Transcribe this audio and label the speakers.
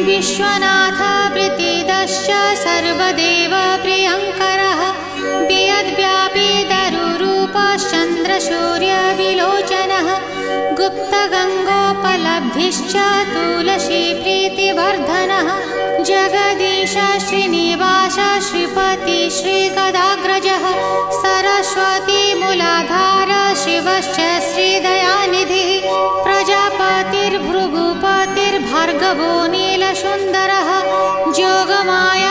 Speaker 1: विश्वनाथ प्रीतिदश्च सर्वदेव प्रियङ्करः वियद्व्यापी दरुरूपश्चन्द्रसूर्यविलोचनः गुप्तगङ्गोपलब्धिश्च तुलसीप्रीतिवर्धनः जगदीश श्रीनिवास श्रीपति श्रीगदाग्रजः सरस्वतीमूलाधार शिवश्च श्रीदयानिधिः प्रजापतिर्भृगुपतिर्भार्गवो नीलसुन्दरः जोगमाया